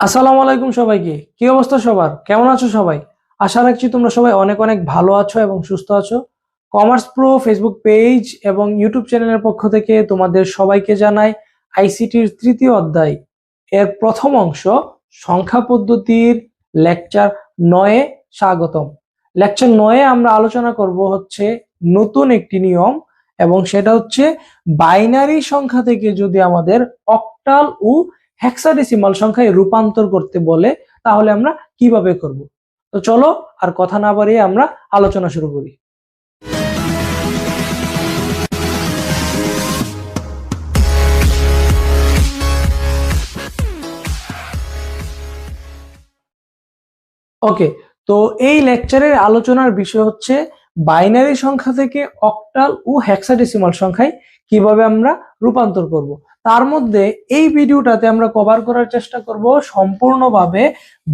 আসসালামু আলাইকুম সবাইকে। কি অবস্থা সবার? কেমন আছো সবাই? আশা রাখছি তোমরা সবাই অনেক অনেক ভালো আছো এবং সুস্থ আছো। কমার্স প্রো ফেসবুক পেজ এবং ইউটিউব চ্যানেলের পক্ষ থেকে তোমাদের সবাইকে জানাই আইসিটির তৃতীয় অধ্যায় এর প্রথম অংশ সংখ্যা পদ্ধতির লেকচার 9 স্বাগতম। লেকচার 9 আমরা আলোচনা করব হচ্ছে নতুন একটি নিয়ম, এবং সেটা হচ্ছে বাইনারি সংখ্যা থেকে যদি আমাদের অক্টাল ও হেক্সাডেসিমাল সংখ্যায় রূপান্তর করতে বলে তাহলে আমরা কিভাবে করব। তো চলো আর কথা না বাড়িয়ে আমরা আলোচনা শুরু করি। ওকে, তো এই লেকচারের আলোচনার বিষয় হচ্ছে বাইনারি সংখ্যা থেকে অক্টাল ও হেক্সাডেসিমাল সংখ্যায় কিভাবে আমরা রূপান্তর করব। তার মধ্যে এই ভিডিওটাতে আমরা কভার করার চেষ্টা করব সম্পূর্ণভাবে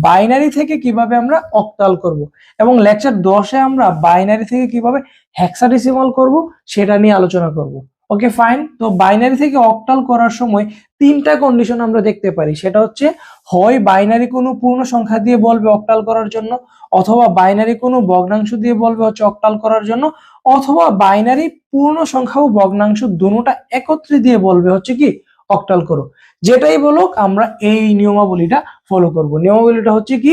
বাইনারি থেকে কিভাবে আমরা অক্টাল করব, এবং লেকচার 10-এ আমরা বাইনারি থেকে কিভাবে হেক্সাডেসিমাল করব সেটা নিয়ে আলোচনা করব। Okay fine. তো বাইনারি থেকে অক্টাল করার সময় তিনটা কন্ডিশন আমরা দেখতে পারি। সেটা হচ্ছে হয় বাইনারি কোনো পূর্ণ সংখ্যা দিয়ে বলবে অক্টাল করার জন্য, অথবা বাইনারি কোনো ভগ্নাংশ দিয়ে বলবে হচ্ছে অক্টাল করার জন্য, অথবা বাইনারি পূর্ণ সংখ্যা ও ভগ্নাংশ দুটোটা একত্রে দিয়ে বলবে হচ্ছে কি অক্টাল করো। যেটাই বলুক আমরা এই নিয়মাবলীটা ফলো করব। নিয়মাবলীটা হচ্ছে কি,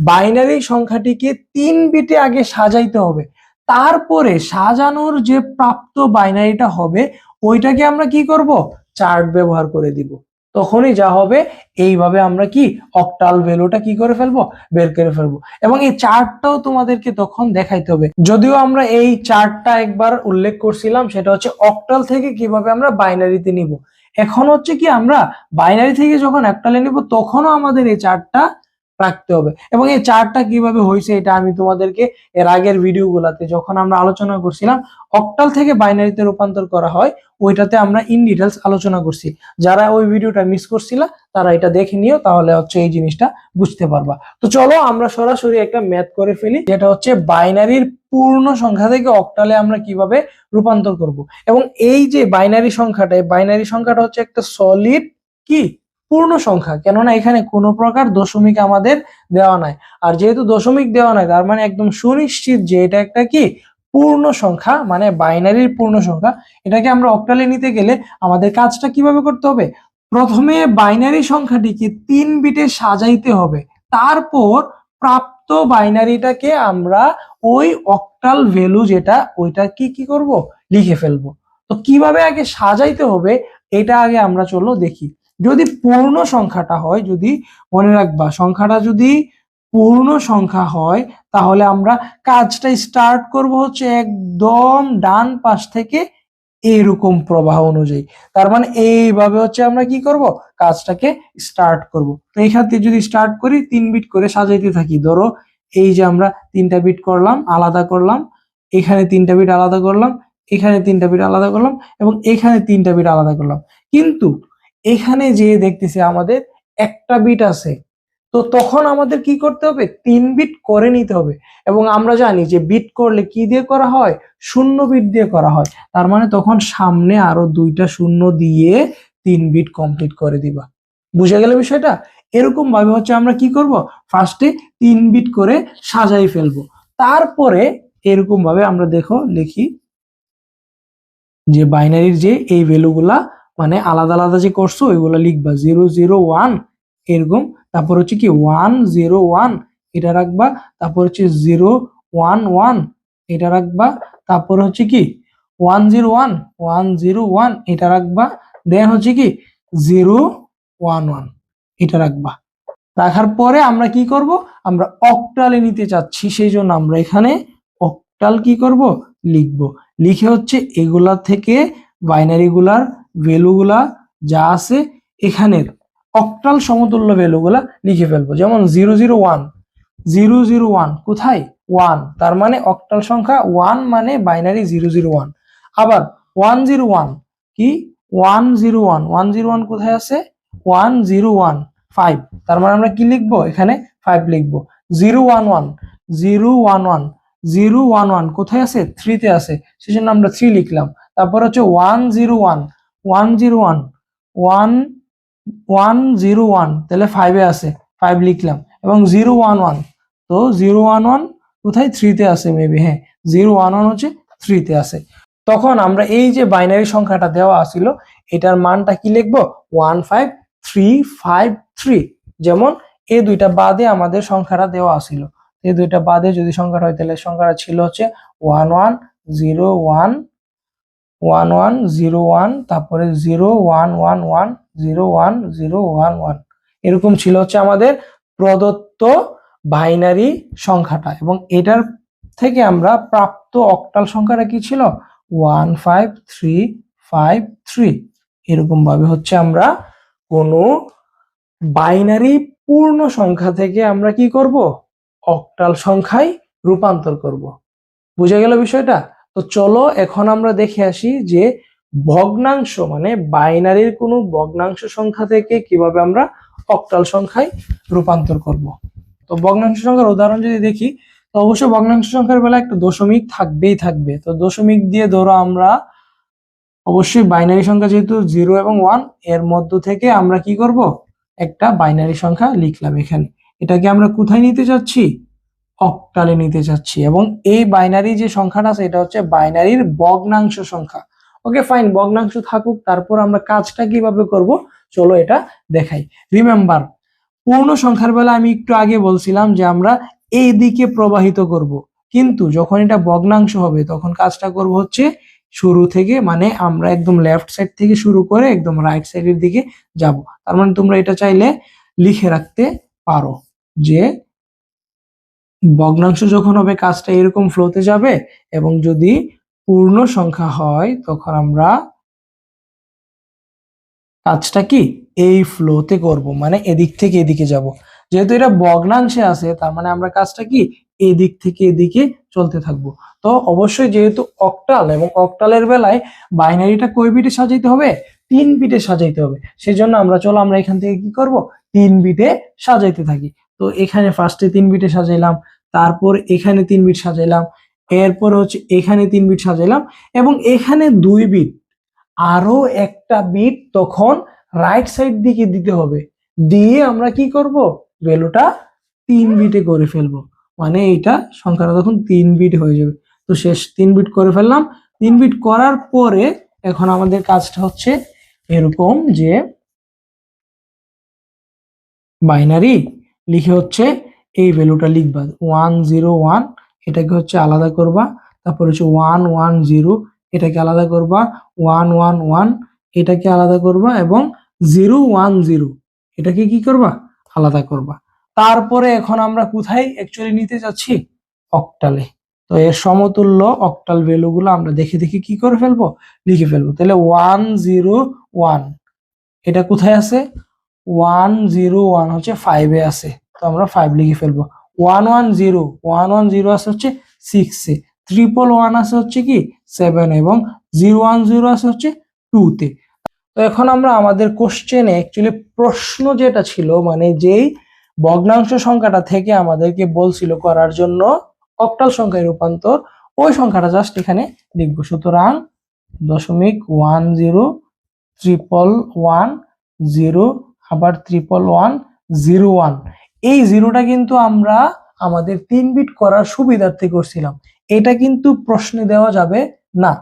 বাইনারি সংখ্যাটিকে 3 বিটে আগে সাজাইতে হবে, তারপরে সাজানোর যে প্রাপ্ত বাইনারিটা হবে ওইটাকে আমরা কি করব, চার্ট ব্যবহার করে দিব। তখনই যা হবে এইভাবে আমরা কি অক্টাল ভ্যালুটা কি করে ফেলবো, বের করে ফেলবো। এবং এই চার্টটাও তোমাদেরকে তখন দেখাইতে হবে। যদিও আমরা এই চার্টটা একবার উল্লেখ করছিলাম, সেটা হচ্ছে অক্টাল থেকে কিভাবে আমরা বাইনারিতে নিব। এখন হচ্ছে কি আমরা বাইনারি থেকে যখন অক্টালে নিব তখনও আমাদের এই চার্টটা রাখতে হবে। এবং এই চার্টটা কিভাবে হয়েছে এটা আমি তোমাদেরকে এর আগের ভিডিওগুলোতে যখন আমরা আলোচনা করছিলাম অক্টাল থেকে বাইনারিতে রূপান্তর করা হয় ওইটাতে আমরা ইন ডিটেলস আলোচনা করছি। যারা ওই ভিডিওটা মিস করছিল তারা এটা দেখে নিও, তাহলে হচ্ছে এই জিনিসটা বুঝতে পারবা। তো চলো আমরা সরাসরি একটা ম্যাথ করে ফেলি, যেটা হচ্ছে বাইনারির পূর্ণ সংখ্যা থেকে অক্টালে আমরা কিভাবে রূপান্তর করব। এবং এই যে বাইনারি সংখ্যাটা, বাইনারি সংখ্যাটা হচ্ছে একটা সলিড কি পূর্ণ সংখ্যা, কেননা এখানে কোনো প্রকার দশমিক আমাদের দেওয়া নাই। আর যেহেতু দশমিক দেওয়া নাই তার মানে একদম সুনিশ্চিত যে এটা একটা কি পূর্ণ সংখ্যা, মানে বাইনারির পূর্ণ সংখ্যা। এটাকে আমরা অক্টালে নিতে গেলে আমাদের কাজটা কিভাবে করতে হবে, প্রথমে বাইনারি সংখ্যাটিকে 3 বিটে সাজাইতে হবে, তারপর প্রাপ্ত বাইনারিটাকে আমরা ওই অক্টাল ভ্যালু যেটা ওইটা কি কি করব, লিখে ফেলবো। তো কিভাবে আগে সাজাইতে হবে এটা আগে আমরা চলো দেখি। যদি পূর্ণ সংখ্যাটা হয়, যদি মনে রাখবা সংখ্যাটা যদি পূর্ণ সংখ্যা হয় তাহলে আমরা কাজটা স্টার্ট করব হচ্ছে একদম ডান পাশ থেকে এইরকম প্রবাহ অনুযায়ী। তার মানে এইভাবে হচ্ছে আমরা কি করব, কাজটাকে স্টার্ট করব। তো এইখান থেকে যদি স্টার্ট করি 3 বিট করে সাজাইতে থাকি। ধরো এই যে আমরা 3টা বিট করলাম, আলাদা করলাম, এখানে 3টা বিট আলাদা করলাম, এখানে 3টা বিট আলাদা করলাম, এবং এখানে 3টা বিট আলাদা করলাম। কিন্তু এখানে যে দেখতেছি আমাদের একটা বিট আছে, তো তখন আমাদের কি করতে হবে, 3 বিট করে নিতে হবে। এবং আমরা জানি যে বিট করলে কি দিয়ে করা হয়, শূন্য বিট দিয়ে করা হয়। তার মানে তখন সামনে আরো 2টা শূন্য দিয়ে 3 বিট কমপ্লিট করে দিবা। বুঝে গেল বিষয়টা? এরকম ভাবে হচ্ছে আমরা কি করব, ফার্স্টে 3 বিট করে সাজাই ফেলবো। তারপরে এরকম ভাবে আমরা দেখো লিখি যে বাইনারির যে এই ভ্যালুগুলা মানে আলাদা আলাদা যে করছো ওইগুলা লিখবা 001 এরকম। তারপর হচ্ছে কি 101 এটা রাখবা, তারপর হচ্ছে 011 এটা রাখবা, তারপর হচ্ছে কি 101 এটা রাখবা, দেন হচ্ছে কি 011 এটা রাখবা। রাখার পরে আমরা কি করব, আমরা অক্টালে নিতে চাচ্ছি, সেই জন্য আমরা এখানে অক্টাল কি করব, লিখব। লিখে হচ্ছে এগুলা থেকে বাইনারি গুলার ভ্যালুগুলা যা আছে এখানের অক্টাল সমতুল্য ভ্যালুগুলা লিখে ফেলবো। যেমন 001 কোথায় 1, তার মানে অক্টাল সংখ্যা 1 মানে বাইনারি 001। আবার 101 কি 101 কোথায় আছে 101 তার মানে আমরা কি লিখবো, এখানে 5 লিখবো। 011 কোথায় আছে 3 তে আছে, সেজন্য আমরা 3 লিখলাম। তারপর হচ্ছে 101 তাহলে 5 এ আছে, 5 লিখলাম এবং 011, তো 011 কোথায় 3 তে আছে মেবি, হ্যাঁ 011 হচ্ছে 3 তে আছে। তখন আমরা এই যে বাইনারি সংখ্যাটা দেওয়া আছিল এটার মানটা কি লিখবো 15353, যেমন এই দুইটা বাদে আমাদের সংখ্যাটা দেওয়া আছিল, এই দুইটা বাদে যদি সংখ্যাটা হয় তাহলে সংখ্যাটা ছিল হচ্ছে 1101 তারপরে 0111 এরকম ছিল হচ্ছে আমাদের প্রদত্ত বাইনারি সংখ্যাটা, এবং এটার থেকে আমরা প্রাপ্ত অক্টাল সংখ্যাটা কি ছিল 15353। এরকম ভাবে হচ্ছে আমরা কোনো বাইনারি পূর্ণ সংখ্যা থেকে আমরা কি করব অক্টাল সংখ্যায় রূপান্তর করব। বুঝা গেল বিষয়টা? তো চলো এখন আমরা দেখে আসি যে ভগ্নাংশ মানে বাইনারির কোনো ভগ্নাংশ সংখ্যা থেকে কিভাবে আমরা অক্টাল সংখ্যায় রূপান্তর করব। তো ভগ্নাংশ সংখ্যার উদাহরণ যদি দেখি, তো অবশ্যই ভগ্নাংশ সংখ্যার বেলা একটা দশমিক থাকবেই থাকবে। তো দশমিক দিয়ে ধরো আমরা অবশ্যই বাইনারি সংখ্যা যেহেতু 0 এবং 1 এর মধ্য থেকে আমরা কি করব একটা বাইনারি সংখ্যা লিখলাম এখানে। এটাকে আমরা কোথায় নিতে যাচ্ছি অক্টালে নিতে যাচ্ছি, এবং এই বাইনারি যে সংখ্যাটা আছে এটা হচ্ছে বাইনারির ভগ্নাংশ সংখ্যা। ওকে ফাইন, ভগ্নাংশ থাকুক, তারপর আমরা কাজটা কিভাবে করব চলো এটা দেখাই। রিমেম্বার, পূর্ণ সংখ্যার বেলা আমি একটু আগে বলছিলাম যে আমরা এই দিকে প্রবাহিত করব, কিন্তু যখন এটা ভগ্নাংশ হবে তখন কাজটা করব হচ্ছে শুরু থেকে, মানে আমরা একদম লেফট সাইড থেকে শুরু করে একদম রাইট সাইডের দিকে যাব। তার মানে তোমরা এটা চাইলে লিখে রাখতে পারো যে ভগ্নাংশ যখন হবে কাজটা এরকম ফ্লোতে যাবে, এবং যদি পূর্ণ সংখ্যা হয় তখন আমরা কাজটা কি এই ফ্লোতে করব, মানে এদিক থেকে এদিকে যাব। যেহেতু এটা ভগ্নাংশে আছে তার মানে আমরা কাজটা কি এদিক থেকে এদিকে চলতে থাকবো। তো অবশ্যই যেহেতু অক্টাল, এবং অক্টালের বেলায় বাইনারিটা কয় বিটে সাজাইতে হবে 3 বিটে সাজাইতে হবে, সেজন্য আমরা এখান থেকে কি করব 3 বিটে সাজাইতে থাকি। তো এখানে ফার্স্টে 3 বিটে সাজাইলাম, তারপর এখানে 3 বিট সাজাইলাম, এরপর হচ্ছে এখানে 3 বিট সাজাইলাম, এবং এখানে 2 বিট, আরো একটা বিট তখন রাইট সাইড দিকে দিতে হবে, দিয়ে আমরা কি করব ভ্যালুটা 3 বিটে করে ফেলবো, মানে এটা সংখ্যাটা তখন 3 বিট হয়ে যাবে। তো শেষ 3 বিট করে ফেললাম। 3 বিট করার পরে এখন আমাদের কাজটা হচ্ছে এরকম যে বাইনারি লিখে হচ্ছে এই ভ্যালুটা লিখবা 101, এটাকে হচ্ছে আলাদা করবা, তারপর হচ্ছে 110 এটাকে আলাদা করবা, 111 এটাকে আলাদা করবা, এবং 010 এটাকে কি করবা আলাদা করবা। তারপরে এখন আমরা কোথায় অ্যাকচুয়ালি নিতে যাচ্ছি অক্টালে। তো এর সমতুল্য অক্টাল ভ্যালুগুলো আমরা দেখে দেখে কি করে ফেলবো লিখে ফেলবো। তাহলে 101 এটা কোথায় আছে 101 হচ্ছে 5 এ আছে, তো আমরা 5 লিখে ফেলবো। 110 আছে হচ্ছে 6 এ, 111 আছে হচ্ছে কি 7, এবং 010 আছে হচ্ছে 2 তে। তো এখন আমরা আমাদের কোশ্চেনে অ্যাকচুয়ালি প্রশ্ন যেটা ছিল, মানে যেই ভগ্নাংশ সংখ্যাটা থেকে আমাদেরকে বলছিল করার জন্য অক্টাল সংখ্যায় রূপান্তর, ওই সংখ্যাটা জাস্ট এখানে লিখবো। সুতরাং 0.10 111 আবার 11101, এই জিরোটা কিন্তু আমরা আমাদের 3 বিট করার সুবিধার্থে করছিলাম, এটা কিন্তু প্রশ্নে দেওয়া যাবে না।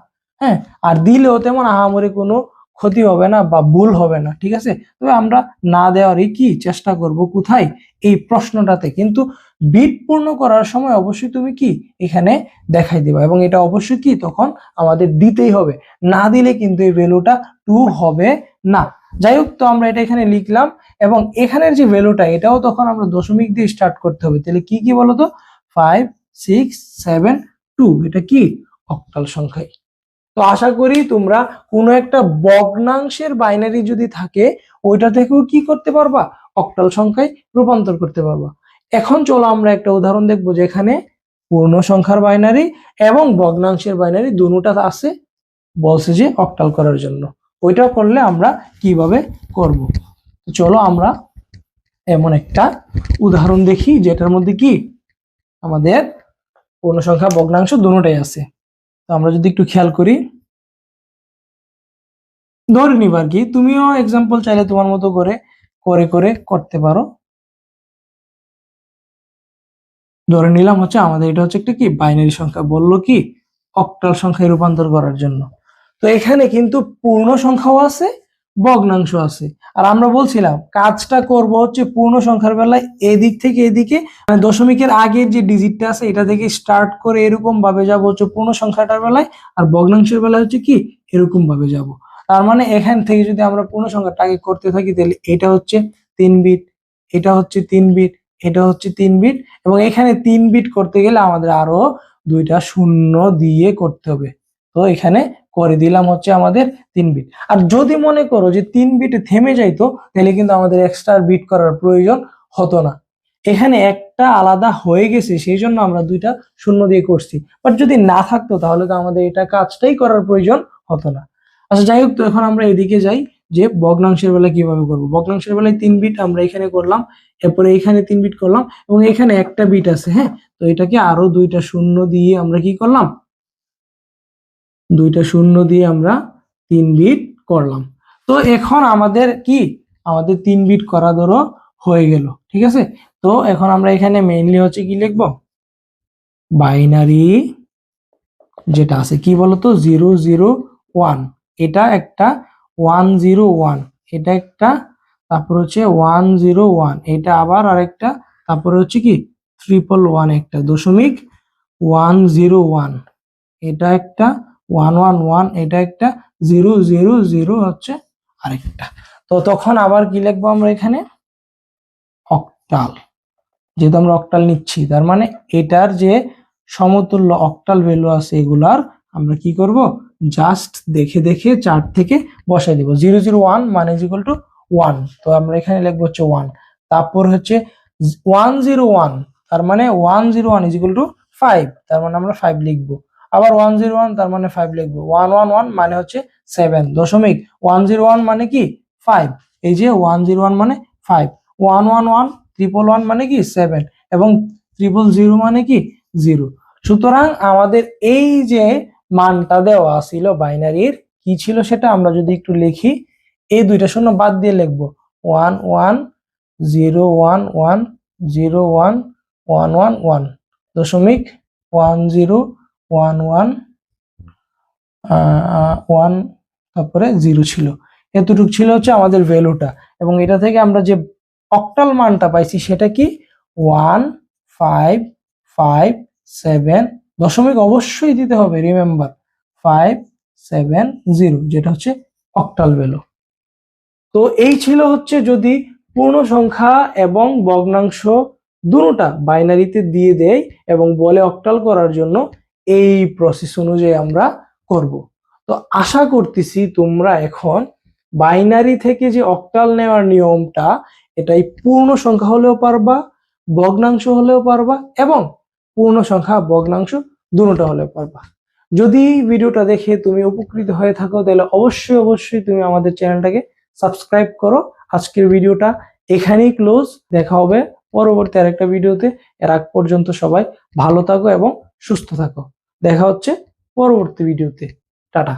হ্যাঁ, আর দিলেও তেমন আহামরি কোনো ক্ষতি হবে না বা ভুল হবে না, ঠিক আছে। তবে আমরা না দেওয়ারই কি চেষ্টা করব কোথায় এই প্রশ্নটাতে, কিন্তু বিট পূর্ণ করার সময় অবশ্যই তুমি কি এখানে দেখাই দিবা, এবং এটা অবশ্যই কি তখন আমাদের দিতেই হবে, না দিলে কিন্তু এই ভ্যালুটা 2 হবে না। যাই হোক, তো আমরা এটা এখানে লিখলাম, এবং এখানের যে ভ্যালুটা এটাও তখন আমরা দশমিক দিয়ে স্টার্ট করতে হবে। তাহলে কি কি বলতো 5 6 7 2, এটা কি অক্টাল সংখ্যায়। তো আশা করি তোমরা কোনো একটা ভগ্নাংশের বাইনারি যদি থাকে ওইটা থেকেও কি করতে পারবা অক্টাল সংখ্যায় রূপান্তর করতে পারবা। এখন চলো আমরা একটা উদাহরণ দেখবো যেখানে পূর্ণ সংখ্যার বাইনারি এবং ভগ্নাংশের বাইনারি দুটোটা আছে, বলছে যে অক্টাল করার জন্য। ওইটা করলে আমরা কিভাবে করব, চলো আমরা এমন একটা উদাহরণ দেখি যেটার মধ্যে কি আমাদের পূর্ণ সংখ্যা ভগ্নাংশ দুটোটাই আছে। তো আমরা যদি একটু খেয়াল করি, ধরে নিবার কি তুমিও এক্সাম্পল চাইলে তোমার মতো করে করে করতে পারো। ধরে নিলাম হচ্ছে আমাদের এটা হচ্ছে একটা কি বাইনারি সংখ্যা, বললো কি অক্টাল সংখ্যায় রূপান্তর করার জন্য। তো এখানে কিন্তু পূর্ণ সংখ্যাও আছে, ভগ্নাংশ আছে। আর আমরা বলছিলাম কাজটা করব হচ্ছে পূর্ণ সংখ্যার বেলায় এদিক থেকে এদিকে, মানে দশমিকের আগের যে ডিজিটটা আছে এটা থেকে স্টার্ট করে এরকম ভাবে যাব হচ্ছে পূর্ণ সংখ্যাটার বেলায়, আর ভগ্নাংশের বেলায় হচ্ছে কি এরকম ভাবে যাব। তার মানে এখান থেকে যদি আমরা পূর্ণ সংখ্যাটা আগে করতে থাকি তাহলে এটা হচ্ছে 3 বিট, এটা হচ্ছে 3 বিট, এটা হচ্ছে 3 বিট, এবং এখানে 3 বিট করতে গেলে আমাদের আরো 2টা শূন্য দিয়ে করতে হবে। তো এখানে করে দিলাম হচ্ছে আমাদের 3 বিট। আর যদি মনে করো যে 3 বিটে থেমে যাইতো তাহলে কিন্তু আমাদের এক্সট্রা বিট করার প্রয়োজন হতো না। এখানে একটা আলাদা হয়ে গেছে সেই জন্য আমরা 2টা শূন্য দিয়ে করছি, বাট যদি না থাকতো তাহলে তো আমাদের এটা কাজটাই করার প্রয়োজন হতো না। আচ্ছা যাই হোক, তো এখন আমরা এদিকে যাই যে ভগ্নাংশের বেলা কিভাবে করব। ভগ্নাংশের বেলায় 3 বিট আমরা এখানে করলাম, এরপরে এখানে 3 বিট করলাম, এবং এখানে একটা বিট আছে, হ্যাঁ। তো এটাকে আরো 2টা শূন্য দিয়ে আমরা কি করলাম, 2টা শূন্য দিয়ে আমরা 3 বিট করলাম। তো এখন আমাদের কি, আমাদের 3 বিট করা ধরো হয়ে গেল, ঠিক আছে। তো এখন আমরা এখানে মেইনলি হচ্ছে কি লিখবো, বাইনারি যেটা আছে কি বলতো 001, এটা একটা 101, এটা একটা, তারপর হচ্ছে 101, এটা আবার আরেকটা, তারপরে হচ্ছে কি 111, একটা 0.101, এটা একটা 111, এটা একটা 000 হচ্ছে আরেকটা। তো তখন আবার কি লিখবো আমরা এখানে, অক্টাল, যেহেতু আমরা অক্টাল নিচ্ছি তার মানে এটার যে সমতুল্য অক্টাল ভ্যালু আছে এগুলার আমরা কি করব, জাস্ট দেখে দেখে চার্ট থেকে বসাই দিব। 001 মানে ইকুয়াল টু 1, তো আমরা এখানে লিখবো হচ্ছে 1। তারপর হচ্ছে 101, তার মানে 101 ইজ ইকুয়াল টু 5, তার মানে আমরা 5 লিখবো। আবার 101 তার মানে 5 লিখবো। 111 মানে হচ্ছে 7, দশমিক 101 মানে কি 5, এই যে 101 মানে 5, 111 111 মানে কি 7, এবং 000 মানে কি 0। সুতরাং আমাদের এই যে মানটা দেওয়া ছিল বাইনারির কি ছিল সেটা আমরা যদি একটু লিখি, এই 2টা শূন্য বাদ দিয়ে লিখবো 1101101111 দশমিক 1011 তারপরে 0 ছিল। এতটুকু ছিল হচ্ছে আমাদের ভ্যালুটা, এবং এটা থেকে আমরা যে অক্টাল মানটা পাইছি সেটা কি 1557, দশমিক অবশ্যই দিতে হবে, রিমেম্বার 570, যেটা হচ্ছে অক্টাল ভ্যালু। তো এই ছিল হচ্ছে যদি পূর্ণ সংখ্যা এবং ভগ্নাংশ দুটোটা বাইনারিতে দিয়ে দেয় এবং বলে অক্টাল করার জন্য এই প্রসেস অনুযায়ী আমরা করব। তো আশা করতেছি তোমরা এখন বাইনারি থেকে যে অক্টাল নেওয়ার নিয়মটা এটাই পূর্ণ সংখ্যা হলেও পারবা, ভগ্নাংশ হলেও পারবা, এবং পূর্ণ সংখ্যা ভগ্নাংশ দুটোটা হলেও পারবা। যদি ভিডিওটা দেখে তুমি উপকৃত হয়ে থাকো তাহলে অবশ্যই অবশ্যই তুমি আমাদের চ্যানেলটাকে সাবস্ক্রাইব করো। আজকের ভিডিওটা এখানেই ক্লোজ, দেখা হবে পরবর্তী আরেকটা ভিডিওতে। এর আগ পর্যন্ত সবাই ভালো থাকো এবং সুস্থ থাকো, দেখা হচ্ছে পরবর্তী ভিডিওতে। টাটা।